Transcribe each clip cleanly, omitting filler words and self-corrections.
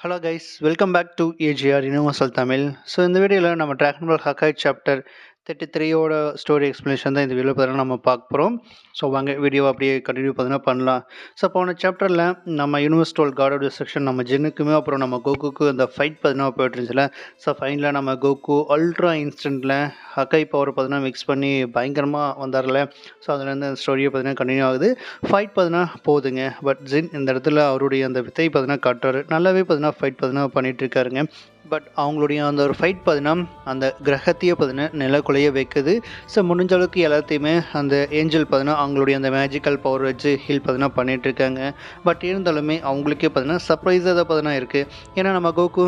Hello guys, welcome back to AGR universal Tamil. So இந்த வீடியோவில் நம்ம டிராகன் பால் ஹக்காய் சாப்டர் 33யோட ஸ்டோரி எக்ஸ்ப்ளனேஷன் தான் இந்த வீடியோவில் பார்த்தீங்கன்னா நம்ம பார்க்க போகிறோம். ஸோ வாங்க வீடியோ அப்படியே கண்டினியூ பார்த்தீங்கன்னா பண்ணலாம். ஸோ போன சாப்டரில் நம்ம யூனிவர்ஸ்டோல் காடோட செக்ஷன் நம்ம ஜின்னுக்குமே அப்புறம் நம்ம கோகுக்கு அந்த ஃபைட் பார்த்தீங்கன்னா போயிட்டு இருந்துச்சுல. ஸோ ஃபைனலாக நம்ம கோகு அல்ட்ரா இன்ஸ்டண்ட்டில் ஹக்காய் பவர் பார்த்தீங்கன்னா மிக்ஸ் பண்ணி பயங்கரமாக வந்தார்ல. ஸோ அதுலேருந்து அந்த ஸ்டோரியை பார்த்தீங்கன்னா கண்டினியூ ஆகுது. ஃபைட் பார்த்தீங்கன்னா போகுதுங்க. பட் ஜின் இந்த இடத்துல அவருடைய அந்த வித்தை பார்த்தீங்கன்னா காட்டுறாரு. நல்லாவே பார்த்தீங்கன்னா ஃபைட் பார்த்தீங்கன்னா பண்ணிட்டு இருக்காருங்க. பட் அவங்களுடைய அந்த ஒரு ஃபைட் பார்த்தீங்கன்னா அந்த கிரகத்தையே பார்த்தீங்கன்னா நிலக்குலைய வைக்குது. ஸோ முடிஞ்ச அளவுக்கு எல்லாத்தையுமே அந்த ஏஞ்சல் பார்த்தீங்கன்னா அவங்களுடைய அந்த மேஜிக்கல் பவர் வச்சு ஹீல் பார்த்தீங்கன்னா பண்ணிட்டு இருக்காங்க. பட் இருந்தாலுமே அவங்களுக்கே பார்த்தீங்கன்னா சர்ப்ரைஸாக தான் பார்த்தீங்கன்னா இருக்குது. ஏன்னா நம்ம கோகு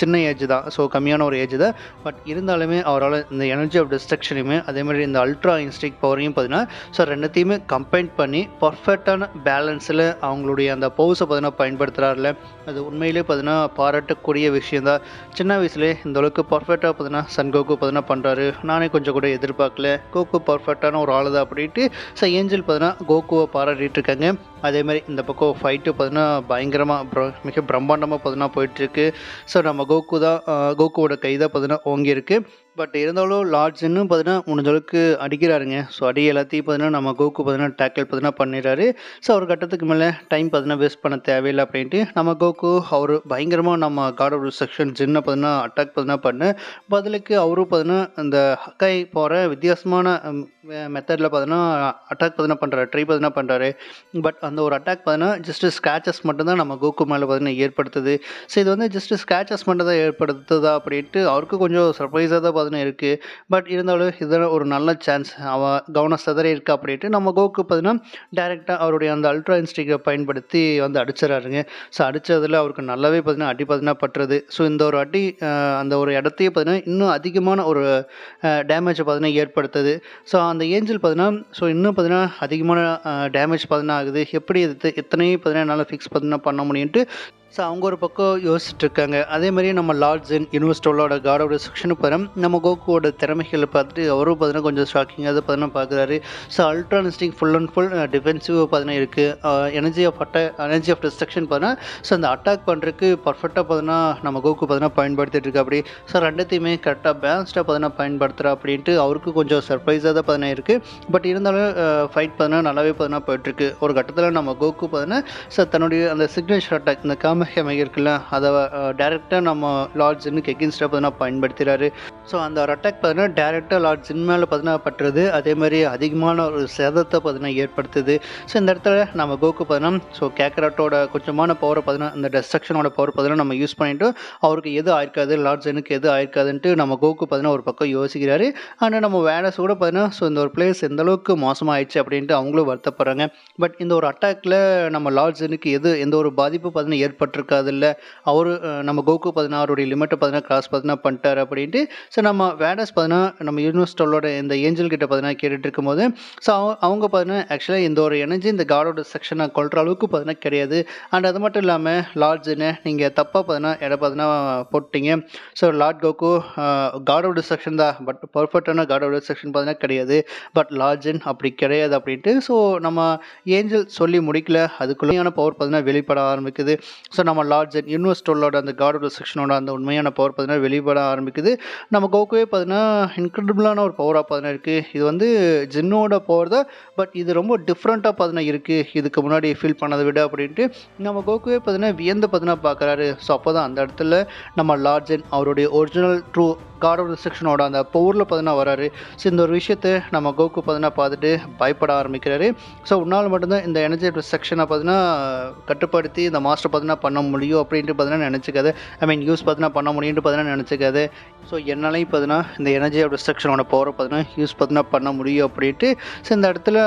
சின்ன ஏஜ் தான், ஸோ கம்மியான ஒரு ஏஜ் தான். பட் இருந்தாலுமே அவரால் இந்த எனர்ஜி ஆஃப் டிஸ்ட்ரக்ஷனையுமே அதே மாதிரி இந்த அல்ட்ரா இன்ஸ்டிக் பவரையும் பார்த்தீங்கன்னா ஸோ ரெண்டுத்தையுமே கம்பைன் பண்ணி பர்ஃபெக்டான பேலன்ஸில் அவங்களுடைய அந்த பவுஸை பார்த்தீங்கன்னா பயன்படுத்துகிறாருல. அது உண்மையிலே பார்த்தீங்கன்னா பாராட்டக்கூடிய விஷயந்தான். சின்ன வயசுலேயே இந்த அளவுக்கு பர்ஃபெக்டாக பார்த்தீங்கன்னா சன் கோகு பார்த்தீங்கன்னா பண்ணுறாரு. நானே கொஞ்சம் கூட எதிர்பார்க்கல, கோகு பர்ஃபெக்டான ஒரு ஆள் தான் அப்படின்ட்டு. ஸோ ஏஞ்சல் பார்த்தீங்கன்னா கோகுவை பாராட்டிட்டு இருக்காங்க. அதே மாதிரி இந்த பக்கம் ஃபைட்டு பார்த்தீங்கன்னா பயங்கரமாக மிக பிரம்மாண்டமாக பார்த்தீங்கன்னா போயிட்டுருக்கு. ஸோ நம்ம கோகுவோட கை தான் பார்த்தீங்கன்னா ஓங்கியிருக்கு. பட் இருந்தாலும் லார்ட்ஸ்ன்னு பார்த்தீங்கன்னா முடிஞ்ச அளவுக்கு அடிக்கிறாருங்க. ஸோ அடி எல்லாத்தையும் பார்த்தீங்கன்னா நம்ம கோகு பார்த்தீங்கன்னா டேக்கிள் பார்த்தீங்கன்னா பண்ணிடுறாரு. ஸோ ஒரு கட்டத்துக்கு மேலே டைம் பார்த்தீங்கன்னா வேஸ்ட் பண்ண தேவையில்லை அப்படின்ட்டு நம்ம கோகு அவர் பயங்கரமாக நம்ம காட் ஆஃப் செக்ஷன் ஜின்னை பார்த்தீங்கன்னா அட்டாக் பார்த்தீங்கன்னா பண்ண பதிலுக்கு அவரும் பார்த்தீங்கன்னா இந்த ஹக்காய் போகிற வித்தியாசமான மெத்தடில் பார்த்தீங்கன்னா அட்டாக் பார்த்தீங்கன்னா பண்ணுறாரு, ட்ரை பார்த்தீங்கன்னா பண்ணுறாரு. பட் அந்த ஒரு அட்டாக் பார்த்தீங்கன்னா ஜஸ்ட்டு ஸ்க்ராச்சஸ் மட்டும்தான் நம்ம கோகு மேலே பார்த்தீங்கன்னா ஏற்படுத்துது. ஸோ இது வந்து ஜஸ்ட்டு ஸ்க்ராச்சஸ் மட்டும் தான் ஏற்படுத்துதா அப்படின்ட்டு அவருக்கு கொஞ்சம் சர்ப்ரைஸாக தான் பார்த்தீங்கன்னா இருக்குது. பட் இருந்தாலும் இதெல்லாம் ஒரு நல்ல சான்ஸ், அவன் கவனம் சிதறி இருக்கா அப்படின்ட்டு நம்ம கோகு பார்த்தீங்கன்னா டேரெக்டாக அவருடைய அந்த அல்ட்ரா இன்ஸ்டிங்கை பயன்படுத்தி வந்து அடிச்சிடறாருங்க. ஸோ அடித்ததில் அவருக்கு நல்லாவே பார்த்தீங்கன்னா அடி பார்த்தீங்கன்னா பட்டுறது. ஸோ இந்த ஒரு அடி அந்த ஒரு இடத்தையே பார்த்தீங்கன்னா இன்னும் அதிகமான ஒரு டேமேஜை பார்த்தீங்கன்னா ஏற்படுத்துது. ஸோ அந்த ஏஞ்சல் பார்த்தீங்கன்னா ஸோ இன்னும் பார்த்தீங்கன்னா அதிகமான டேமேஜ் பார்த்தீங்கன்னா ஆகுது. எப்படி எத்தனையும் பார்த்தீங்கன்னா என்னால் ஃபிக்ஸ் பார்த்தீங்கன்னா பண்ண முடியும்ட்டு ஸோ அவங்க ஒரு பக்கம் யோசிச்சுட்டு இருக்காங்க. அதே மாதிரி நம்ம லார்ட்ஸின் யூனிவர்ஸ்டோலோட காடோட செக்ஷனுக்கு பார்த்தீங்கன்னா நம்ம கோகுவோட திறமைகளை பார்த்துட்டு அவரும் பார்த்தீங்கன்னா கொஞ்சம் ஷாக்கிங்காக தான் பார்த்தீங்கன்னா பார்க்குறாரு. So ultra instinct full and full defensive பார்த்தீங்கன்னா இருக்குது. எனர்ஜி ஆஃப் டிஸ்ட்ரக்ஷன் பார்த்தீங்கன்னா ஸோ அந்த அட்டாக் பண்ணுறதுக்கு பர்ஃபெக்டாக பார்த்தீங்கன்னா நம்ம கோகு பார்த்தீங்கன்னா பயன்படுத்திட்டு இருக்கா அப்படி. ஸோ ரெண்டுத்தையுமே கரெக்டாக பேலன்ஸ்டாக பார்த்தீங்கன்னா பயன்படுத்துகிறா அப்படின்ட்டு அவருக்கு கொஞ்சம் சர்ப்ரைஸாக தான் பார்த்தீங்கன்னா இருக்குது. பட் இருந்தாலும் ஃபைட் பார்த்தீங்கன்னா நல்லாவே பார்த்தீங்கன்னா போயிட்டுருக்கு. ஒரு கட்டத்தில் நம்ம கோகு பார்த்தீங்கன்னா ஸோ தன்னுடைய அந்த சிக்னேச்சர் அட்டாக் இந்த காமஹேமை இருக்குல்ல, அதை டேரெக்டாக நம்ம லார்ட் ஜின்னுக்கு எகென்ஸ்டாக பார்த்தீங்கன்னா பயன்படுத்துகிறாரு. ஸோ அந்த ஒரு அட்டாக் பார்த்தீங்கன்னா டேரெக்டாக லார்ட் ஜின் மேலே பார்த்தீங்கன்னா பட்டுறது. அதே மாதிரி அதிகமான ஒரு சேதத்தை பார்த்தீங்கன்னா ஏற்படுத்துது. ஸோ இந்த இடத்துல நம்ம கோகு பார்த்தீங்கன்னா ஸோ கேக்கராட்டோட கொஞ்சமான பவரை பார்த்தீங்கன்னா இந்த டெஸ்ட்ரக்ஷனோட பவர் பார்த்தீங்கன்னா நம்ம யூஸ் பண்ணிட்டு அவருக்கு எது ஆயிருக்காது, லார்ட் ஜின்னுக்கு எது ஆயிருக்காதுன்ட்டு நம்ம கோகு பார்த்தீங்கன்னா ஒரு பக்கம் யோசிக்கிறாரு. ஆனால் நம்ம வேடஸ் கூட பார்த்தீங்கன்னா ஸோ இந்த ஒரு பிளேஸ் எந்த அளவுக்கு மோசமாக ஆயிடுச்சு அப்படின்ட்டு அவங்களும் வருத்தப்படுறாங்க. பட் இந்த ஒரு அட்டாக்ல நம்ம லார்ட் ஜின்னுக்கு எந்த ஒரு பாதிப்பு பார்த்தீங்கன்னா ஏற்பட்டிருக்காது இல்லை. அவர் நம்ம கோகு பார்த்தீங்கன்னா அவருடைய லிமிட்டை பார்த்தீங்கன்னா கிராஸ் பார்த்தீங்கன்னா பண்ணிட்டார் அப்படின்ட்டு. ஸோ நம்ம வேடஸ் பார்த்தீங்கன்னா நம்ம யூனிவர்ஸ்டோலோட இந்த ஏஞ்சல் கிட்ட பார்த்தீங்கன்னா கேட்டுட்டு இருக்கும்போது ஸோ அவங்க பார்த்தீங்கன்னா ஆக்சுவலாக இந்த ஒரு எனர்ஜி இந்த காடோட செக்ஷனை கொள்கிற அளவுக்கு பார்த்தீங்கன்னா கிடையாது. அண்ட் அது மட்டும் இல்லாமல் லார்ட்ஸுன்னு நீங்கள் தப்பாக பார்த்தீங்கன்னா இடம் பார்த்தீங்கன்னா போட்டிங்க. ஸோ லார்ட் கோகு காடோட செக்ஷன் தான், பட் பர்ஃபெக்டான காடோட செக்ஷன் பார்த்தீங்கன்னா கிடையாது. பட் லார்ட்ஸின் அப்படி கிடையாது அப்படின்ட்டு ஸோ நம்ம ஏஞ்சல் சொல்லி முடிக்கல, அதுக்குள்ளேயான பவர் பார்த்தீங்கன்னா வெளிப்பட ஆரம்பிக்குது. ஸோ நம்ம லார்ட்ஸின் யூனிவர்ஸ்டோலோட அந்த காடோட செக்ஷனோட அந்த உண்மையான பவர் பார்த்தீங்கன்னா வெளிப்பட ஆரம்பிக்குது. நம்ம கோகுவே பார்த்தீங்கன்னா இன்க்ரெடிபிளான ஒரு பவராக பார்த்தீங்கன்னா இருக்குது. இது வந்து ஜின்னோட பவர் தான், பட் இது ரொம்ப டிஃப்ரெண்ட்டாக பார்த்தீங்கன்னா இருக்குது இதுக்கு முன்னாடி ஃபீல் பண்ணதை விட அப்படின்ட்டு நம்ம கோகுவே பார்த்தீங்கன்னா வியந்து பார்த்தீங்கன்னா பார்க்குறாரு. ஸோ அப்போ தான் அந்த இடத்துல நம்ம லார்ட்ஸின் அவருடைய ஒரிஜினல் ட்ரூ காட் ஆஃப் செக்ஷனோட அந்த பவரில் பார்த்தீங்கன்னா வராரு. ஸோ இந்த ஒரு விஷயத்தை நம்ம கோகு பார்த்தீங்கன்னா பார்த்துட்டு பயப்பட ஆரம்பிக்கிறாரு. ஸோ உன்னால் மட்டும்தான் இந்த எனர்ஜி ஆஃப் செக்ஷனை பார்த்தீங்கன்னா கட்டுப்படுத்தி இந்த மாஸ்டர் பார்த்தீங்கன்னா பண்ண முடியும் அப்படின்ட்டு பார்த்தீங்கன்னா நினச்சிக்காது. யூஸ் பார்த்தீங்கன்னா பண்ண முடியும்ட்டு பார்த்தீங்கன்னா நினச்சிக்காது. ஸோ என்னாலையும் பார்த்தீங்கன்னா இந்த எனர்ஜி ஆஃப் டிஸ்ட்ரக்ஷனோட பவரை பார்த்தீங்கன்னா யூஸ் பார்த்தீங்கன்னா பண்ண முடியும் அப்படின்ட்டு ஸோ இந்த இடத்துல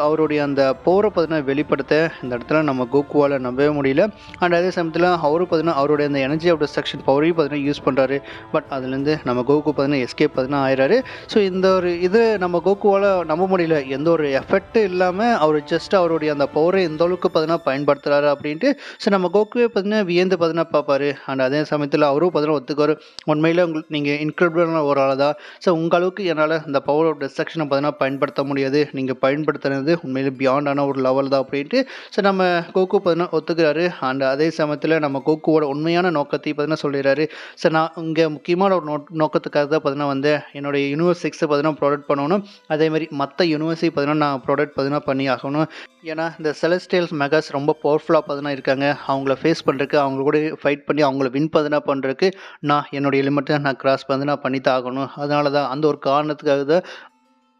அவருடைய அந்த பவரை பார்த்தீங்கன்னா வெளிப்படுத்த இந்த இடத்துல நம்ம கோகுவால் நம்பவே முடியல. அண்ட் அதே சமயத்தில் அவரும் பார்த்தீங்கன்னா அவருடைய அந்த எனர்ஜி ஆஃப் டிஸ்ட்ரக்ஷன் பவரையும் பார்த்தீங்கன்னா யூஸ் பண்ணுறாரு. பட் அதுலேருந்து நம்ம கோகு பார்த்தீங்கன்னா எஸ்கேப் பார்த்தீங்கன்னா ஆயிடுறாரு. ஸோ இந்த ஒரு இது நம்ம கோகுவால் நம்ப முடியல, எந்த ஒரு எஃபெக்ட்டும் இல்லாமல் அவர் ஜஸ்ட் அவருடைய அந்த பவரை எந்த அளவுக்கு பார்த்தீங்கன்னா பயன்படுத்துகிறாரு அப்படின்ட்டு. ஸோ நம்ம கோகுவே பார்த்தீங்கன்னா வியந்து பார்த்தீங்கன்னா பார்ப்பாரு. அண்ட் அதே சமயத்தில் அவரும் பார்த்தீங்கன்னா ஒத்துக்குவார், உண்மையில் நீங்கள் இன்க்ரெடிபிளான ஒரு ஆள் தான். ஸோ உங்கள் அளவுக்கு என்னால் இந்த பவர் ஆஃப் டிஸ்ட்ரக்ஷனை பார்த்தீங்கன்னா பயன்படுத்த முடியாது, நீங்கள் பயன்படுத்துறது உண்மையிலே பியாண்டான ஒரு லெவல் தான் அப்படின்ட்டு. ஸோ நம்ம கோகு பார்த்தீங்கன்னா ஒத்துக்கிறாரு. அண்ட் அதே சமயத்தில் நம்ம கோகுவோட உண்மையான நோக்கத்தை பார்த்தீங்கன்னா சொல்லிடுறாரு. ஸோ நான் இங்கே முக்கியமான ஒரு நோக்கத்துக்காக தான் பார்த்தீங்கன்னா வந்து என்னுடைய யூனிவர்ஸ் 6 பார்த்தீங்கன்னா ப்ரொடக்ட் பண்ணணும், அதேமாதிரி மற்ற யூனிவர்ஸை பார்த்தீங்கன்னா நான் ப்ரொடக்ட் பார்த்தீங்கன்னா பண்ணி ஆகணும். ஏன்னா இந்த செலஸ்டியல்ஸ் மெகாஸ் ரொம்ப பவர்ஃபுல்லாக பார்த்தீங்கன்னா இருக்காங்க, அவங்கள ஃபேஸ் பண்ணுறதுக்கு, அவங்க கூட ஃபைட் பண்ணி அவங்கள வின் பார்த்தீங்கன்னா பண்ணுறதுக்கு நான் என்னுடைய லிமிட்டை நான் கிராஸ் பார்த்தீங்கன்னா பண்ணி தான் ஆகணும். அதனால தான் அந்த ஒரு காரணத்துக்காக தான்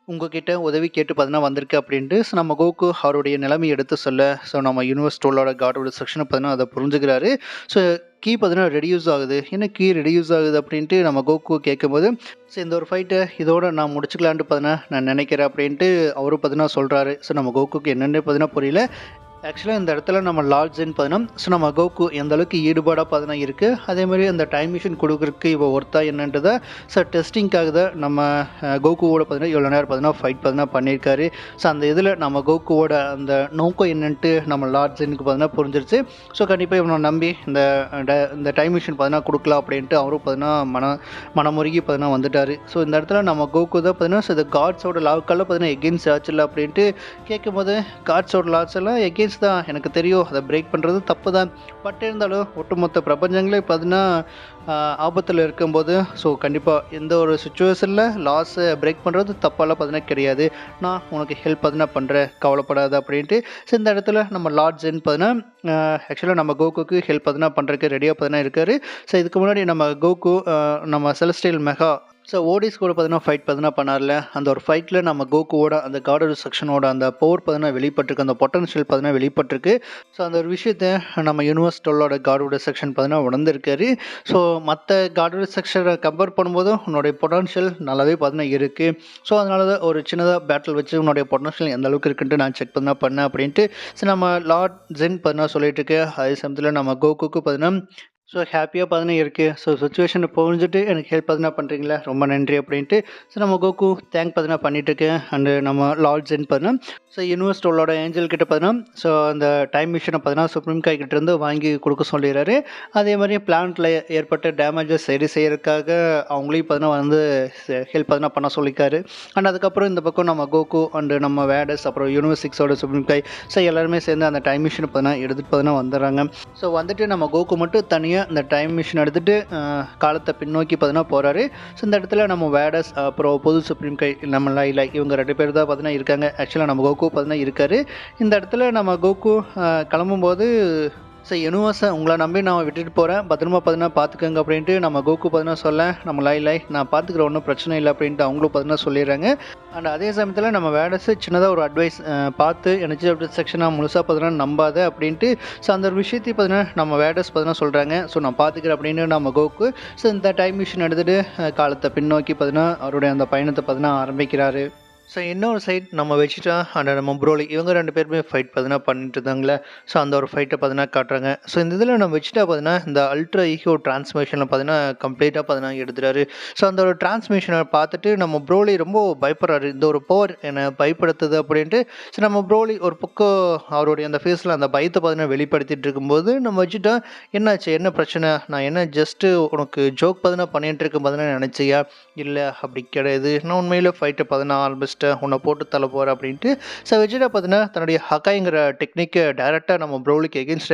உங்ககிட்ட உதவி கேட்டு பார்த்தீங்கன்னா வந்திருக்கு அப்படின்ட்டு. ஸோ நம்ம கோகு அவருடைய நிலைமை எடுத்து சொல்ல, ஸோ நம்ம யூனிவர்ஸ் டோலோட காடோட செக்ஷனை பார்த்தீங்கன்னா அதை புரிஞ்சுக்கிறாரு. ஸோ கீ பார்த்தீங்கன்னா ரெடியூஸ் ஆகுது, என்ன கீ ரெடியூஸ் ஆகுது அப்படின்ட்டு நம்ம கோகு கேட்கும்போது, ஸோ இந்த ஒரு ஃபைட்டை இதோட நான் முடிச்சுக்கலான்ட்டு பார்த்தீங்கன்னா நான் நினைக்கிறேன் அப்படின்ட்டு அவரும் பார்த்தீங்கன்னா சொல்கிறாரு. ஸோ நம்ம கோகுக்கு என்னென்னு பார்த்தீங்கன்னா புரியல. ஆக்சுவலாக இந்த இடத்துல நம்ம லார்ட் ஜென் பார்த்தீங்கன்னா ஸோ நம்ம கோகு எந்த அளவுக்கு ஈடுபாடாக பார்த்தீங்கன்னா இருக்குது, அதேமாதிரி அந்த டைம் மிஷின் கொடுக்குறதுக்கு இவ ஒர்த்தா என்னன்றதை ஸோ டெஸ்டிங்காக தான் நம்ம கோகுவோட பார்த்தீங்கன்னா இவ்வளோ நேரம் பார்த்தீங்கன்னா ஃபைட் பார்த்தீங்கன்னா பண்ணியிருக்காரு. ஸோ அந்த இதில் நம்ம கோகுவோட அந்த நோக்கம் என்னன்ட்டு நம்ம லார்ட் ஜெனுக்கு பார்த்தீங்கன்னா புரிஞ்சிருச்சு. ஸோ கண்டிப்பாக இவனை நம்பி இந்த டைம் மிஷின் பார்த்தீங்கன்னா கொடுக்கலாம் அப்படின்ட்டு அவரும் பார்த்தீங்கன்னா மனமுருகி பார்த்தீங்கன்னா வந்துட்டார். ஸோ இந்த இடத்துல நம்ம கோகு தான் பார்த்தீங்கன்னா ஸோ இந்த காட்ஸோட லாவுக்கெல்லாம் பார்த்தீங்கன்னா எகெயின்ஸ்ட் ஆச்சுல்ல அப்படின்ட்டு கேட்கும்போது, காட்ஸோட லாஸ் எல்லாம் எகெயின்ஸ்ட் தான், எனக்கு தெரியும் அதை பிரேக் பண்ணுறது தப்பு தான், பட் இருந்தாலும் ஒட்டுமொத்த பிரபஞ்சங்களே பார்த்தீங்கன்னா ஆபத்தில் இருக்கும்போது ஸோ கண்டிப்பாக எந்த ஒரு சுச்சுவேஷனில் லாஸை பிரேக் பண்ணுறது தப்பாலாம் பார்த்தீங்கன்னா கிடையாது, நான் உனக்கு ஹெல்ப் பார்த்தீங்கன்னா பண்ணுறேன், கவலைப்படாது அப்படின்ட்டு. ஸோ இந்த இடத்துல நம்ம லார்ட் ஜென் பார்த்தீங்கன்னா ஆக்சுவலாக நம்ம கோகுக்கு ஹெல்ப் பார்த்தீங்கன்னா பண்ணுறதுக்கு ரெடியாக பார்த்தீங்கன்னா இருக்கார். ஸோ இதுக்கு முன்னாடி நம்ம கோகு நம்ம செலஸ்டியல் மெகா ஸோ ஓடிஸ் கூட பார்த்தீங்கன்னா ஃபைட் பார்த்தீங்கன்னா பண்ணார்ல, அந்த ஒரு ஃபைட்டில் நம்ம கோகுவோட அந்த காடோட செக்ஷனோட அந்த பவர் பார்த்தீங்கன்னா வெளிப்பட்டிருக்கு, அந்த பொட்டன்ஷியல் பார்த்தீங்கன்னா வெளிப்பட்டிருக்கு. ஸோ அந்த ஒரு விஷயத்தை நம்ம யூனிவர்ஸ் 12ஓட காடோட செக்ஷன் பார்த்தீங்கன்னா உணர்ந்திருக்காரு. ஸோ மற்ற காடோட செக்ஷனை கம்பேர் பண்ணும்போது உன்னுடைய பொட்டன்ஷியல் நல்லாவே பார்த்தீங்கன்னா இருக்குது. ஸோ அதனால தான் ஒரு சின்னதாக பேட்டில் வச்சு உன்னுடைய பொட்டன்ஷியல் எந்த அளவுக்கு இருக்குன்ட்டு நான் செக் பண்ண பண்ணேன் அப்படின்ட்டு. ஸோ நம்ம லார்ட் ஜென் பார்த்தீங்கன்னா சொல்லிட்டு இருக்கு. அதே சமயத்தில் நம்ம கோகுக்கு பார்த்தீங்கன்னா ஸோ ஹாப்பியாக பார்த்தீங்கன்னா இருக்குது. ஸோ சுச்சுவேஷனை புரிஞ்சுட்டு எனக்கு ஹெல்ப் பார்த்தீங்கன்னா பண்ணுறீங்களா, ரொம்ப நன்றி அப்படின்ட்டு. ஸோ நம்ம கோகு தேங்க் பார்த்தீங்கன்னா பண்ணிட்டுருக்கேன். அண்டு நம்ம லார்ட் ஜென் பார்த்தீங்கன்னா ஸோ யூனிவர்ஸ் டோலோட ஏஞ்சல் கிட்ட பார்த்தீங்கன்னா ஸோ அந்த டைம் மிஷினை பார்த்தீங்கன்னா சுப்ரீம் காய் கிட்டேருந்து வாங்கி கொடுக்க சொல்லிடுறாரு. அதே மாதிரி பிளானட்டில் ஏற்பட்ட டேமேஜஸ் சரி செய்யறதுக்காக அவங்களையும் பார்த்தீங்கன்னா வந்து ஹெல்ப் பார்த்தீங்கன்னா பண்ண சொல்லியிருக்காரு. அண்ட் அதுக்கப்புறம் இந்த பக்கம் நம்ம கோகு அண்டு நம்ம வேடஸ் அப்புறம் யூனிவர்ஸ் 6ஓட சுப்ரீம் காய் ஸோ எல்லாருமே சேர்ந்து அந்த டைம் மிஷினை பார்த்தீங்கன்னா எடுத்துகிட்டு பார்த்தீங்கன்னா வந்துடுறாங்க. ஸோ வந்துட்டு நம்ம கோகு மட்டும் தனியாக இந்த டைம் மிஷின் எடுத்துகிட்டு காலத்தை பின்னோக்கி பார்த்தீங்கன்னா போகிறாரு. ஸோ இந்த இடத்துல நம்ம வேடஸ் அப்புறம் பொது சுப்ரீம் கை நம்ம லைலா இவங்க 2 பேர் தான் பார்த்தீங்கன்னா இருக்காங்க. ஆக்சுவலாக நம்ம கோகு பார்த்தீங்கன்னா இருக்காரு. இந்த இடத்துல நம்ம கோகு கிளம்பும்போது ஸோ யூனிவர்ஸை உங்களை நம்பி நான் விட்டுட்டு போகிறேன், பத்திரமா பார்த்தீங்கன்னா பார்த்துக்கோங்க அப்படின்ட்டு நம்ம கோகு பார்த்தீங்கன்னா சொல்ல, நம்ம லை நான் பார்த்துக்கிறேன், ஒன்றும் பிரச்சனை இல்லை அப்படின்ட்டு அவங்களும் பார்த்தீங்கன்னா சொல்லிடுறாங்க. அண்ட் அதே சமயத்தில் நம்ம வேடஸ் சின்னதாக ஒரு அட்வைஸ் பார்த்து எனர்ஜி அப்டேட் செக்ஷனாக முழுசாக பார்த்தீங்கன்னா நம்பாத அப்படின்ட்டு. ஸோ அந்த ஒரு விஷயத்தையும் பார்த்தீங்கன்னா நம்ம வேடஸ் பார்த்தீங்கன்னா சொல்கிறாங்க. ஸோ நான் பார்த்துக்கிறேன் அப்படின்னு நம்ம கோகு ஸோ இந்த டைம் மிஷின் எடுத்துகிட்டு காலத்தை பின்னோக்கி பார்த்தீங்கன்னா அவருடைய அந்த பயணத்தை பார்த்தீங்கன்னா ஆரம்பிக்கிறாரு. ஸோ இன்னொரு சைட் நம்ம வெஜிடா அண்ட் நம்ம ப்ரோலி இவங்க 2 பேருமே ஃபைட் பார்த்தீங்கன்னா பண்ணிட்டு இருந்தாங்களே. ஸோ அந்த ஒரு ஃபைட்டை பார்த்தீங்கன்னா காட்டுறாங்க. ஸோ இந்த இதில் நம்ம வெஜிடா பார்த்தீங்கன்னா இந்த அல்ட்ரா ஈகோ டிரான்ஸ்மிஷனில் பார்த்தீங்கன்னா கம்ப்ளீட்டாக பார்த்தீங்கன்னா எடுத்துறாரு. ஸோ அந்த ஒரு டிரான்ஸ்மிஷனை பார்த்துட்டு நம்ம ப்ரோலி ரொம்ப பயப்படுறாரு, இந்த ஒரு பவர் என்னை பயப்படுத்துது அப்படின்ட்டு. ஸோ நம்ம ப்ரோலி ஒரு பக்கம் அவருடைய அந்த ஃபேஸில் அந்த பயத்தை பார்த்தீங்கன்னா வெளிப்படுத்திட்டு இருக்கும்போது நம்ம வெஜிடா என்னாச்சு, என்ன பிரச்சனை, நான் என்ன ஜஸ்ட்டு உனக்கு ஜோக் பார்த்தீங்கன்னா பண்ணிகிட்டு இருக்கும் பார்த்தீங்கன்னா நினச்சியா, இல்லை அப்படி கிடையாது, நான் உண்மையில் ஃபைட்டை பார்த்தீங்கன்னா ஆல்மோஸ்ட் உன்னை போட்டு தள்ள போகிற அப்படின்ட்டு. ஸோ வெஜிடா பார்த்தீங்கன்னா தன்னுடைய ஹக்காய்ங்கிற டெக்னிக்கை டேரெக்டாக நம்ம ப்ரோலிக்கு எகென்ஸ்ட்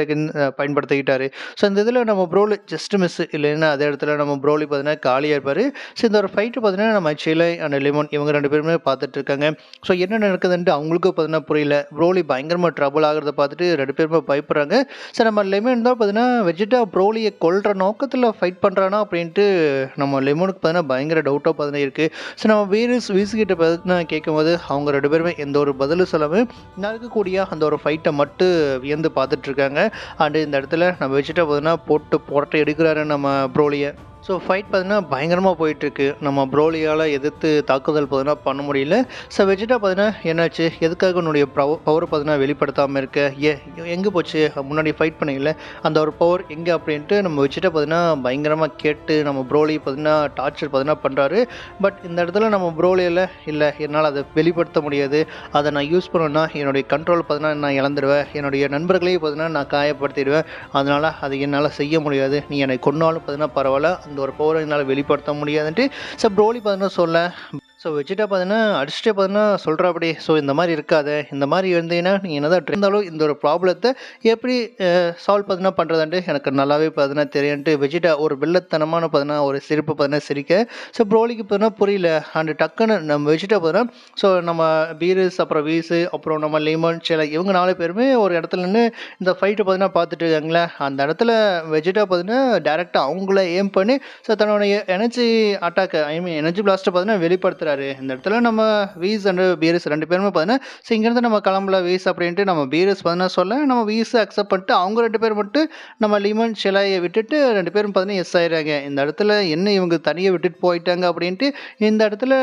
பயன்படுத்திக்கிட்டாரு. ஸோ இந்த இதில் நம்ம ப்ரோலி ஜஸ்ட் மிஸ் இல்லைன்னா அதே இடத்துல நம்ம ப்ரோலி பார்த்தீங்கன்னா காலியாக இருப்பார். ஸோ இந்த ஒரு ஃபைட்டு பார்த்தீங்கன்னா நம்ம சிலை அண்ட் லெமன் இவங்க 2 பேருமே பார்த்துட்டு இருக்காங்க. ஸோ என்ன நடக்குதுன்ட்டு அவங்களுக்கும் பார்த்தீங்கன்னா புரியல. ப்ரோலி பயங்கரமாக ட்ரபிள் ஆகிறத பார்த்துட்டு 2 பேருமே பயப்படுறாங்க. ஸோ நம்ம லெமன் தான் பார்த்தீங்கன்னா வெஜிடா ப்ரோலியை கொல்ற நோக்கத்தில் ஃபைட் பண்ணுறானா அப்படின்ட்டு நம்ம லெமனுக்கு பார்த்தீங்கன்னா பயங்கர டவுட்டாக பார்த்தீங்கன்னா இருக்குது. ஸோ நம்ம வீசுகிட்ட பார்த்தீங்கன்னா கேட்கும்போது அவங்க 2 பேருமே எந்த ஒரு பதிலும் சொல்லாமல் நடக்கக்கூடிய அந்த ஒரு ஃபைட்டை மட்டும் வியந்து பார்த்துட்ருக்காங்க. அண்டு இந்த இடத்துல நம்ம வெஜிடா பார்த்தீங்கன்னா போட்டு எடுக்கிறாரு நம்ம ப்ரோலியை. ஸோ ஃபைட் பார்த்தீங்கன்னா பயங்கரமாக போயிட்டுருக்கு. நம்ம ப்ரோலியால் எதிர்த்து தாக்குதல் பார்த்தீங்கன்னா பண்ண முடியல. ஸோ வெஜிடா பார்த்தீங்கன்னா என்னாச்சு, எதுக்காக உன்னுடைய பவர் பார்த்தீங்கன்னா வெளிப்படுத்தாமல் இருக்க, எங்கே போச்சு, முன்னாடி ஃபைட் பண்ணீங்கல்ல அந்த ஒரு பவர் எங்கே அப்படின்ட்டு நம்ம வெஜிடா பார்த்தீங்கன்னா பயங்கரமாக கேட்டு நம்ம ப்ரோலி பார்த்தீங்கன்னா டார்ச்சர் பார்த்தீங்கன்னா பண்ணுறாரு. பட் இந்த இடத்துல நம்ம ப்ரோலியில் இல்லை, என்னால் அதை வெளிப்படுத்த முடியாது, அதை நான் யூஸ் பண்ணணும்னா என்னுடைய கண்ட்ரோல் பார்த்தீங்கன்னா நான் இழந்துடுவேன், என்னுடைய நண்பர்களையும் பார்த்தீங்கன்னா நான் காயப்படுத்திடுவேன், அதனால் அது என்னால் செய்ய முடியாது, நீ என்னை கொன்னாலும் பார்த்தீங்கன்னா பரவாயில்ல, அந்த ஒரு பவரை என்னால் வெளிப்படுத்த முடியாதுன்ட்டு ப்ரோலி பார்த்தீங்கன்னா சொல்ல. ஸோ வெஜிடா பார்த்தீங்கன்னா அடிச்சுட்டே பார்த்தீங்கன்னா சொல்கிறபடி, ஸோ இந்த மாதிரி இருக்காத, இந்த மாதிரி இருந்தீங்கன்னா நீ என்னதான் இருந்தாலும் இந்த ஒரு ப்ராப்ளத்தை எப்படி சால்வ் பார்த்தீங்கன்னா பண்ணுறதுன்ட்டு எனக்கு நல்லாவே பார்த்தீங்கன்னா தெரியுன்ட்டு வெஜிடா ஒரு வெள்ளத்தனமான பார்த்தீங்கன்னா ஒரு சிரிப்பு பார்த்தீங்கன்னா சிரிக்க. ஸோ ப்ரோலிக்கு பார்த்தீங்கன்னா புரியல. அண்ட் டக்குன்னு நம்ம வெஜிடா பார்த்தீங்கன்னா ஸோ நம்ம பீரஸ் அப்புறம் வீஸு அப்புறம் நம்ம லெமன் சேலை இவங்க 4 பேருமே ஒரு இடத்துல நின்று இந்த ஃபைட்டை பார்த்தீங்கன்னா பார்த்துட்டு இருக்காங்களே. அந்த இடத்துல வெஜிடா பார்த்தீங்கன்னா டேரெக்டாக அவங்கள ஏம் பண்ணி ஸோ தன்னுடைய எனர்ஜி அட்டாக் எனர்ஜி பிளாஸ்ட்டை பார்த்தீங்கன்னா வெளிப்படுத்துகிறாரு. இந்த இடத்துல நம்ம வீஸ் அண்ட் பீரஸ் 2 பேருமே பார்த்தீங்கன்னா ஸோ இங்கேருந்து நம்ம கிளம்பல வீஸ் அப்படின்ட்டு நம்ம பீரஸ் பார்த்தீங்கன்னா சொல்ல, நம்ம வீஸை அக்செப்ட் பண்ணிட்டு அவங்க 2 பேர் மட்டும் நம்ம லிமன் ஷெலாயை விட்டுட்டு 2 பேரும் பார்த்தீங்கன்னா எஸ் ஆயிடுறாங்க. இந்த இடத்துல என்ன இவங்க தனியாக விட்டுட்டு போயிட்டாங்க அப்படின்ட்டு இந்த இடத்துல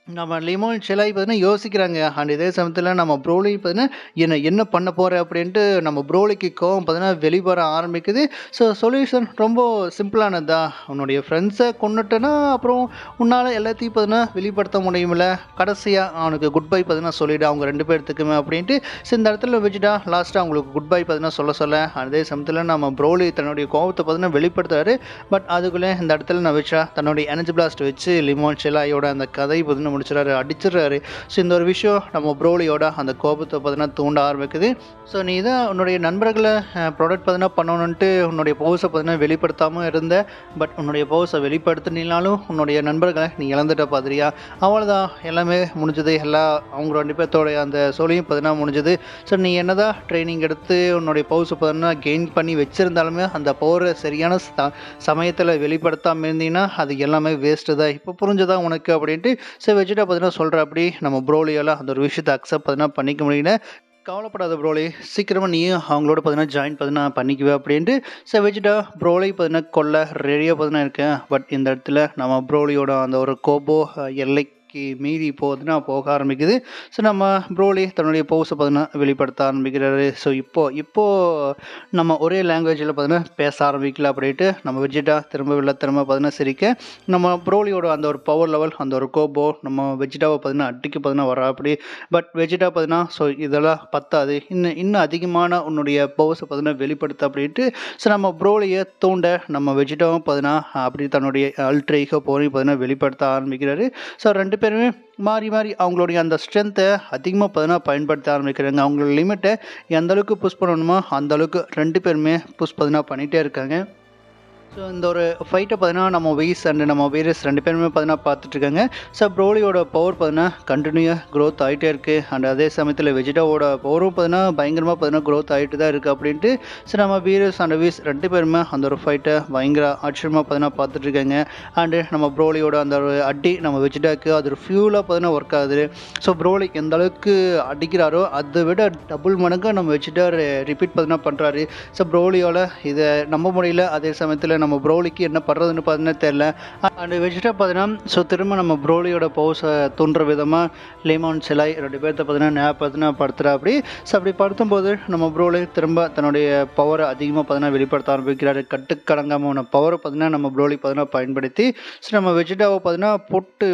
நம்ம லிமோன் ஷெலாய் பார்த்தீங்கன்னா யோசிக்கிறாங்க. அண்ட் இதே சமயத்தில் நம்ம ப்ரோலி பார்த்தீங்கன்னா என்ன பண்ண போகிற அப்படின்ட்டு நம்ம ப்ரோலிக்கு கோவம் பார்த்தீங்கன்னா வெளிவர ஆரம்பிக்குது. ஸோ சொல்யூஷன் ரொம்ப சிம்பிளானது தான். உன்னுடைய ஃப்ரெண்ட்ஸை கொண்டுட்டேன்னா அப்புறம் உன்னால் எல்லாத்தையும் பார்த்தீங்கன்னா வெளிப்படுத்த முடியுமில்ல, கடைசியாக அவனுக்கு குட் பை பார்த்தீங்கன்னா சொல்லிவிடு அவங்க 2 பேர்த்துக்குமே அப்படின்ட்டு. ஸோ இந்த இடத்துல வச்சுட்டா லாஸ்ட்டாக அவங்களுக்கு குட் பை பார்த்தீங்கன்னா சொல்ல அதே சமயத்தில் நம்ம ப்ரோலி தன்னுடைய கோவத்தை பார்த்தீங்கன்னா வெளிப்படுத்துறாரு. பட் அதுக்குள்ளே இந்த இடத்துல நான் வச்சா தன்னுடைய எனர்ஜி பிளாஸ்ட் வச்சு லிமோன் ஷெலாயோட அந்த கதை பார்த்தீங்கன்னா முடிச்சிடறாரு, அடிச்சிடறாரு. ஸோ இந்த ஒரு விஷயம் நம்ம ப்ரோலியோட அந்த கோபத்தை பார்த்தீங்கன்னா தூண்ட ஆரம்பிக்குது. ஸோ நீ தான் உன்னுடைய நண்பர்களை ப்ரொடக்ட் பார்த்தீங்கன்னா பண்ணணுன்ட்டு உன்னுடைய பவுஸை பார்த்தீங்கன்னா வெளிப்படுத்தாமல் இருந்த, பட் உன்னுடைய பவுஸை வெளிப்படுத்தினாலும் உன்னுடைய நண்பர்களை நீ இழந்துட்ட பாதிரியா, அவ்வளோதான், எல்லாமே முடிஞ்சது, அவங்க 2 பேர்த்தோடைய அந்த சோலையும் பார்த்தீங்கன்னா முடிஞ்சது. ஸோ நீ என்னதான் ட்ரைனிங் எடுத்து உன்னுடைய பவுஸை பார்த்தீங்கன்னா கெயின் பண்ணி வச்சுருந்தாலுமே அந்த பவரை சரியான சமயத்தில் வெளிப்படுத்தாமல் இருந்தீங்கன்னா அது எல்லாமே வேஸ்ட்டு தான், இப்போ புரிஞ்சதா உனக்கு அப்படின்ட்டு. ஸோ வெஜிடா பார்த்தீங்கன்னா சொல்கிற அப்படி நம்ம ப்ரோலியால் அந்த ஒரு விஷயத்தை அக்செப்ட் பார்த்தீங்கன்னா பண்ணிக்க முடியல. கவலைப்படாத ப்ரோலி, சீக்கிரமாக நீயும் அவங்களோட பார்த்தீங்கன்னா ஜாயின் பார்த்தீங்கன்னா பண்ணிக்குவேன் அப்படின்ட்டு. ஸோ வெஜிடா ப்ரோலி பார்த்தீங்கன்னா கொல்ல ரெடியாக பார்த்தீங்கன்னா இருக்கேன். பட் இந்த இடத்துல நம்ம ப்ரோலியோட அந்த ஒரு கோபோ எல்லைக்கு மீறி போக ஆரம்பிக்குது. ஸோ நம்ம ப்ரோலி தன்னுடைய பவுஸை பார்த்தீங்கன்னா வெளிப்படுத்த ஆரம்பிக்கிறாரு. ஸோ இப்போது நம்ம ஒரே லாங்குவேஜில் பார்த்தீங்கன்னா பேச ஆரம்பிக்கல அப்படின்ட்டு நம்ம வெஜிடா திரும்ப பார்த்தீங்கன்னா சிரிக்க, நம்ம ப்ரோலியோட அந்த ஒரு பவர் லெவல் அந்த ஒரு கோபோ நம்ம வெஜிடாவை பார்த்தீங்கன்னா அடிக்க பார்த்தீங்கன்னா வரா அப்படி. பட் வெஜிடா பார்த்தீங்கன்னா ஸோ இதெல்லாம் பத்தாது, இன்னும் அதிகமான உன்னுடைய பவர்ஸை பார்த்தீங்கன்னா வெளிப்படுத்த அப்படின்ட்டு. ஸோ நம்ம ப்ரோலியை தூண்ட நம்ம வெஜிடாவும் பார்த்தீங்கன்னா அப்படி தன்னுடைய அல்ட்ரைகோ போரையும் பார்த்தீங்கன்னா வெளிப்படுத்த ஆரம்பிக்கிறாரு. ஸோ 2 பேருமே மாறி அவங்களுடைய அந்த ஸ்ட்ரென்த்தை அதிகமாக பார்த்தீங்கன்னா பயன்படுத்த ஆரம்பிக்கிறாங்க. அவங்களோட லிமிட்டை எந்த அளவுக்கு புஷ் பண்ணணுமோ அந்த அளவுக்கு 2 பேருமே புஷ் பார்த்தீங்கன்னா பண்ணிகிட்டே இருக்காங்க. ஸோ இந்த ஒரு ஃபைட்டை பார்த்தீங்கன்னா நம்ம வீஸ் அண்ட் நம்ம வீரஸ் 2 பேருமே பார்த்தீங்கன்னா பார்த்துட்ருக்காங்க. ஸோ ப்ரோலியோட பவர் பார்த்தீங்கன்னா கண்டினியூவாக க்ரோத் ஆகிட்டே இருக்குது. அண்ட் அதே சமயத்தில் வெஜிடாவோட பவரும் பார்த்தீங்கன்னா பயங்கரமாக பார்த்தீங்கன்னா க்ரோத் ஆகிட்டு தான் இருக்குது அப்படின்ட்டு. ஸோ நம்ம வீரஸ் அண்ட் வீஸ் 2 பேருமே அந்த ஒரு ஃபைட்டை பயங்கர ஆச்சரியமாக பார்த்தீங்கன்னா பார்த்துட்ருக்காங்க. அண்டு நம்ம ப்ரோலியோட அந்த ஒரு அடி நம்ம வெஜிடாக்கு அது ஒரு ஃபியூலாக பார்த்தீங்கன்னா ஒர்க் ஆகுது. ஸோ ப்ரோலி எந்த அளவுக்கு அடிக்கிறாரோ அதை விட டபுள் மடங்காக நம்ம வெஜிடா ரிப்பீட் பார்த்தீங்கன்னா பண்ணுறாரு. ஸோ ப்ரோலியோட இதை நம்ப முடியல. அதே சமயத்தில் நம்ம ப்ரோலிக்கு என்ன பண்ணுறதுன்னு பார்த்தீங்கன்னா தெரில. அண்ட் வெஜிடா பார்த்தீங்கன்னா ஸோ திரும்ப நம்ம ப்ரோலியோட பவுஸை தூண்டுற விதமாக லெமன் ஷெலாய் 2 பேர்த்த பார்த்தீங்கன்னா படுத்துகிறா அப்படி. ஸோ அப்படி படுத்தும்போது நம்ம ப்ரோலி திரும்ப தன்னுடைய பவரை அதிகமாக பார்த்தீங்கன்னா வெளிப்படுத்த ஆரம்பிக்கிறாரு. கட்டுக்கடங்காமல் பவரை பார்த்தீங்கன்னா நம்ம ப்ரோலி பார்த்தீங்கன்னா பயன்படுத்தி ஸோ நம்ம வெஜிடாவை பார்த்தீங்கன்னா பொட்டு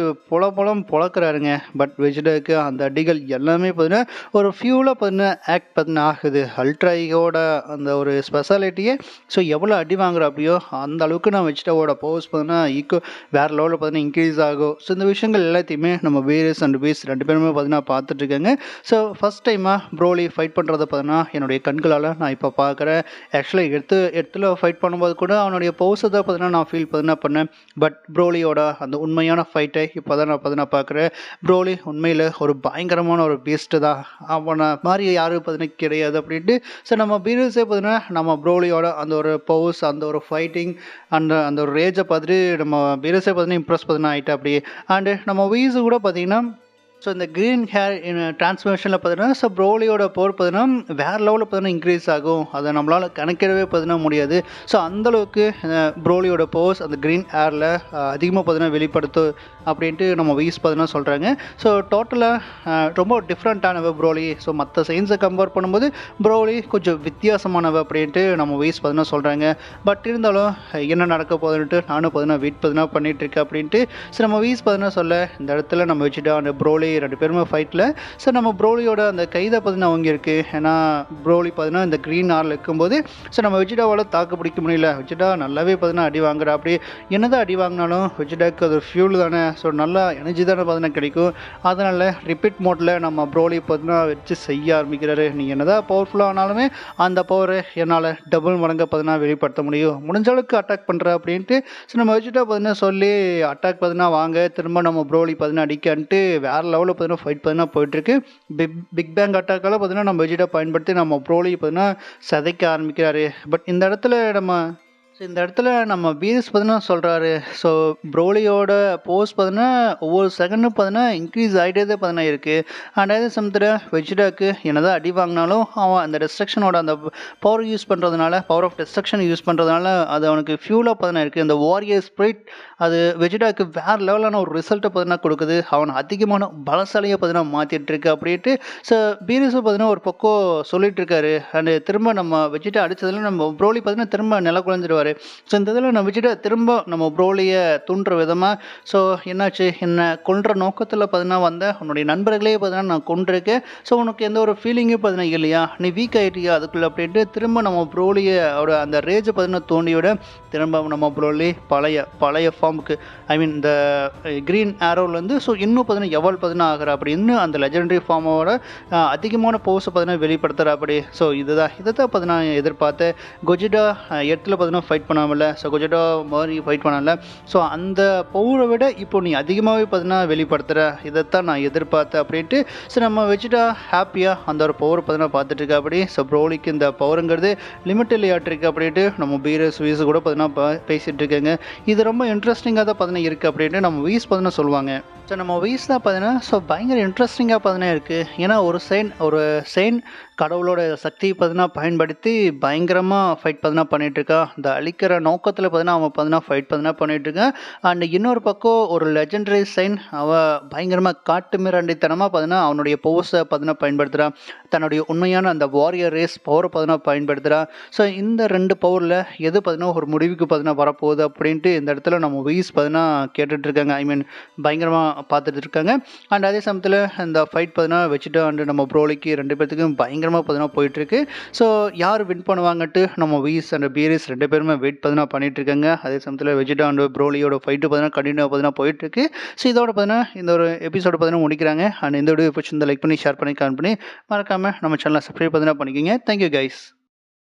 பொழக்கிறாருங்க. பட் வெஜிடாவுக்கு அந்த அடிகள் எல்லாமே பார்த்தீங்கன்னா ஒரு ஃபியூலாக பார்த்தீங்கன்னா ஆக்ட் பார்த்தீங்கன்னா ஆகுது. அல்ட்ராயோட அந்த ஒரு ஸ்பெஷாலிட்டியே ஸோ எவ்வளோ அடி வாங்குற அப்படியோ அந்த அளவுக்கு நான் வெஜிடாவோட பவர்ஸ் பார்த்தீங்கன்னா வேறு லெவலில் பார்த்தீங்கன்னா இன்க்ரீஸ் ஆகும். ஸோ இந்த விஷயங்கள் எல்லாத்தையுமே நம்ம வீரஸ் அண்ட் வீஸ் 2 பேருமே பார்த்தீங்கன்னா பார்த்துட்ருக்காங்க. ஸோ ஃபஸ்ட் டைமாக ப்ரோலி ஃபைட் பண்ணுறத பார்த்தீங்கன்னா என்னுடைய கண்களால் நான் இப்போ பார்க்குறேன். ஆக்சுவலாக இடத்துல ஃபைட் பண்ணும்போது கூட அவனுடைய பவர்ஸை தான் பார்த்தீங்கன்னா நான் ஃபீல் பார்த்தீங்கன்னா பண்ணேன். பட் ப்ரோலியோட அந்த உண்மையான ஃபைட்டை இப்போ தான் நான் பார்த்தீங்கன்னா பார்க்குறேன். ப்ரோலி உண்மையில் ஒரு பயங்கரமான ஒரு பீஸ்ட்டு தான், அவனை மாதிரி யாரும் பார்த்தீங்கன்னா கிடையாது அப்படின்ட்டு. ஸோ நம்ம வீரஸே பார்த்தீங்கன்னா நம்ம ப்ரோலியோட அந்த ஒரு பவர்ஸ் அந்த ஒரு ஃபைட்டிங் அந்த ஒரு ரேஜை பார்த்துட்டு நம்ம வீரஸை பார்த்தீங்கன்னா இம்ப்ரெஸ் பார்த்தீங்கன்னா ஆகிட்டா அப்படி. அண்டு நம்ம வீஸு கூட பார்த்தீங்கன்னா ஸோ இந்த க்ரீன் ஹேர் டிரான்ஸ்ஃபர்மேஷனில் பார்த்தீங்கன்னா ஸோ ப்ரோலியோட பவர் பார்த்தீங்கன்னா வேறு லெவலில் பார்த்தீங்கன்னா இன்க்ரீஸ் ஆகும். அதை நம்மளால் கணக்கிடவே பார்த்தீங்கன்னா முடியாது. ஸோ அந்தளவுக்கு ப்ரோலியோட பவர்ஸ் அந்த க்ரீன் ஹேரில் அதிகமாக பார்த்தீங்கன்னா வெளிப்படுத்தும் அப்படின்ட்டு நம்ம வீஸ் பார்த்தீங்கன்னா சொல்கிறாங்க. ஸோ டோட்டலாக ரொம்ப டிஃப்ரெண்ட்டானவ ப்ரோலி. ஸோ மற்ற சயின்ஸை கம்பேர் பண்ணும்போது ப்ரோலி கொஞ்சம் வித்தியாசமானவ அப்படின்ட்டு நம்ம வீஸ் பார்த்தீங்கன்னா சொல்கிறாங்க. பட் இருந்தாலும் என்ன நடக்க போகுதுன்ட்டு நானும் பார்த்தீங்கன்னா வெயிட் பார்த்தீங்கன்னா பண்ணிகிட்ருக்கேன் அப்படின்ட்டு. ஸோ நம்ம வீஸ் பார்த்தீங்கன்னா சொல்ல இந்த இடத்துல நம்ம வச்சுட்டா அந்த ப்ரோலி 2 பேருமே ஃபைட்டில் ஸோ நம்ம ப்ரோலியோட அந்த கைதை பார்த்தீங்கன்னா அவங்க இருக்குது. ஏன்னா ப்ரோலி பார்த்தீங்கன்னா இந்த க்ரீன் ஆரில் இருக்கும்போது ஸோ நம்ம வெஜிடாவால் தாக்கு பிடிக்க முடியல. வெஜிடா நல்லாவே பார்த்தீங்கன்னா அடி வாங்குறா. அப்படி என்னதான் அடி வாங்கினாலும் வெஜிடாக்கு அது ஃபியூல் தானே. ஸோ நல்லா எனர்ஜி தானே பார்த்தீங்கன்னா கிடைக்கும். அதனால் ரிப்பீட் மோட்டில் நம்ம ப்ரோலி பார்த்தீங்கன்னா வச்சு செய்ய ஆரம்பிக்கிறாரு. நீ என்னதான் பவர்ஃபுல்லாக ஆனாலுமே அந்த பவரை என்னால் டபுள் மடங்காக பார்த்தீங்கன்னா வெளிப்படுத்த முடியும். முடிஞ்ச அளவுக்கு அட்டாக் பண்ணுற அப்படின்ட்டு ஸோ நம்ம வெஜிடா பார்த்தீங்கன்னா சொல்லி அட்டாக் பார்த்தீங்கன்னா வாங்க திரும்ப நம்ம ப்ரோலி பார்த்தீங்கன்னா அடிக்கன்ட்டு வேறு லெவலில் பார்த்தீங்கன்னா ஃபைட் பார்த்தீங்கன்னா போயிட்டுருக்கு. பிக் பேங் அட்டாக்கால் பார்த்தீங்கன்னா நம்ம வெஜிடா பயன்படுத்தி நம்ம ப்ரோலி பார்த்தீங்கன்னா சதைக்க ஆரம்பிக்கிறாரு. பட் இந்த இடத்துல நம்ம பீரிஸ் பார்த்தீங்கன்னா சொல்கிறாரு. ஸோ ப்ரோலியோட போஸ் பார்த்தீங்கன்னா ஒவ்வொரு செகண்டும் பார்த்தீங்கன்னா இன்க்ரீஸ் ஆகிட்டே தான் பார்த்தீங்கன்னா இருக்குது. அண்ட் அதே சமயத்தில் வெஜிடாக்கு என்னதான் அடி வாங்கினாலும் அவன் அந்த டிஸ்ட்ரக்ஷனோட அந்த பவர் யூஸ் பண்ணுறதுனால பவர் ஆஃப் டிஸ்ட்ரக்ஷன் யூஸ் பண்ணுறதுனால அது அவனுக்கு ஃபியூலாக பார்த்தீங்கன்னா இருக்குது. இந்த வாரியர் ஸ்பிரிட் அது வெஜிடாக்கு வேறு லெவலான ஒரு ரிசல்ட்டை பார்த்தீங்கன்னா கொடுக்குது. அவன் அதிகமான பலசாலியை பார்த்தீங்கன்னா மாற்றிட்டு இருக்கு அப்படின்ட்டு. ஸோ பீரிஸும் பார்த்தீங்கன்னா ஒரு பக்கம் சொல்லிட்டு இருக்காரு. அண்டு திரும்ப நம்ம வெஜிடா அடித்ததில் நம்ம ப்ரோலி பார்த்தீங்கன்னா திரும்ப நில குழஞ்சிடுவார். ஸோ இந்த இதில் நான் வச்சுட்டு திரும்ப நம்ம ப்ரோலியை தூண்டுற விதமாக ஸோ என்னாச்சு என்னை கொன்ற நோக்கத்தில் பார்த்தீங்கன்னா வந்த உன்னுடைய நண்பர்களே பார்த்தீங்கன்னா நான் கொண்டிருக்கேன். ஸோ உனக்கு எந்த ஒரு ஃபீலிங்கே பார்த்தீங்கன்னா இல்லையா, நீ வீக் ஆகிட்டியா அதுக்குள்ளே அப்படின்ட்டு திரும்ப நம்ம ப்ரோலியை அந்த ரேஜை பார்த்தீங்கன்னா தோண்டியோட திரும்ப நம்ம ப்ரோலி பழைய ஃபார்முக்கு இந்த க்ரீன் ஆரோலேருந்து ஸோ இன்னும் பார்த்தீங்கன்னா எவால்வ் பார்த்தீங்கன்னா ஆகிற அப்படி இன்னும் அந்த லெஜெண்டரி ஃபார்மோட அதிகமான போஸை பார்த்தீங்கன்னா வெளிப்படுத்துகிற அப்படி. ஸோ இதை தான் பார்த்தீங்கன்னா எதிர்பார்த்தேன். கொஜிடா இடத்துல பார்த்தீங்கன்னா ஃபைட் பண்ணாமல. ஸோ கொஜிடா மாதிரி ஃபைட் பண்ணல. ஸோ அந்த பவரை விட இப்போ நீ அதிகமாகவே பார்த்தீங்கன்னா வெளிப்படுத்துகிற இதைத்தான் நான் எதிர்பார்த்தேன் அப்படின்ட்டு. ஸோ நம்ம வச்சுட்டா ஹாப்பியாக அந்த ஒரு பவர் பார்த்தீங்கன்னா பார்த்துட்டு இருக்கா அப்படி. ஸோ ப்ரோலிக்கு இந்த பவருங்கிறது லிமிட் இல்லையாட்டிருக்கு அப்படின்ட்டு நம்ம பீரஸ் வீஸ் கூட பார்த்தீங்கன்னா பேசிகிட்டு இருக்காங்க. இது ரொம்ப இன்ட்ரெஸ்டிங்காக தான் பார்த்தீங்கன்னா இருக்குது அப்படின்ட்டு நம்ம வீஸ் பார்த்தீங்கன்னா சொல்லுவாங்க. ஸோ நம்ம வீஸ் தான் பார்த்தீங்கன்னா ஸோ பயங்கர இன்ட்ரெஸ்டிங்காக பார்த்தீங்கன்னா இருக்குது. ஏன்னா ஒரு செயின் கடவுளோட சக்தியை பார்த்தீங்கன்னா பயன்படுத்தி பயங்கரமாக ஃபைட் பார்த்தீங்கன்னா பண்ணிகிட்ருக்கா. இந்த அழிக்கிற நோக்கத்தில் பார்த்தீங்கன்னா அவன் பார்த்தீங்கன்னா ஃபைட் பார்த்தீங்கன்னா பண்ணிகிட்ருக்கான். அண்ட் இன்னொரு பக்கம் ஒரு லெஜெண்டரி சைன் அவன் பயங்கரமாக காட்டு மிராண்டித்தனமாக பார்த்தீங்கன்னா அவனுடைய பவர்ஸை பார்த்தீங்கன்னா பயன்படுத்துகிறான். தன்னுடைய உண்மையான அந்த வாரியர் ரேஸ் பவரை பார்த்தீங்கன்னா பயன்படுத்துகிறான். ஸோ இந்த 2 பவரில் எது பார்த்தீங்கன்னா ஒரு முடிவுக்கு பார்த்தீங்கன்னா வரப்போகுது அப்படின்ட்டு இந்த இடத்துல நம்ம வீஸ் பார்த்தீங்கன்னா கேட்டுட்ருக்காங்க. பயங்கரமாக பார்த்துட்டு இருக்காங்க. அண்ட் அதே சமயத்தில் இந்த ஃபைட் பார்த்தீங்கன்னா வச்சுட்டு அண்டு நம்ம ப்ரோலிக்கு 2 பேர்த்துக்கும் பயங்கரமாக பார்த்தீங்கன்னா போயிட்டுருக்கு. ஸோ யார் வின் பண்ணுவாங்கட்டு நம்ம வீஸ் அண்ட் பீரிஸ் 2 பேருமே வெயிட் பார்த்தீங்கன்னா பண்ணிகிட்ருக்காங்க. அதே சமயத்தில் வெஜிடா அண்ட் ப்ரோலியோட ஃபைட்டு பார்த்தீங்கன்னா கண்டினியூ பார்த்தீங்கன்னா போயிட்டுருக்கு. ஸோ இதோட பார்த்தீங்கன்னா இந்த ஒரு எபிசோடு பார்த்தீங்கன்னா முடிக்கிறாங்க. அண்ட் இந்த வீடியோ பிடிச்சிருந்தா லைக் பண்ணி ஷேர் பண்ணி கமெண்ட் பண்ணி மறக்காமல் நம்ம சேனலை சப்ஸ்கிரைப் பார்த்தீங்கன்னா பண்ணிக்கோங்க. Thank you guys.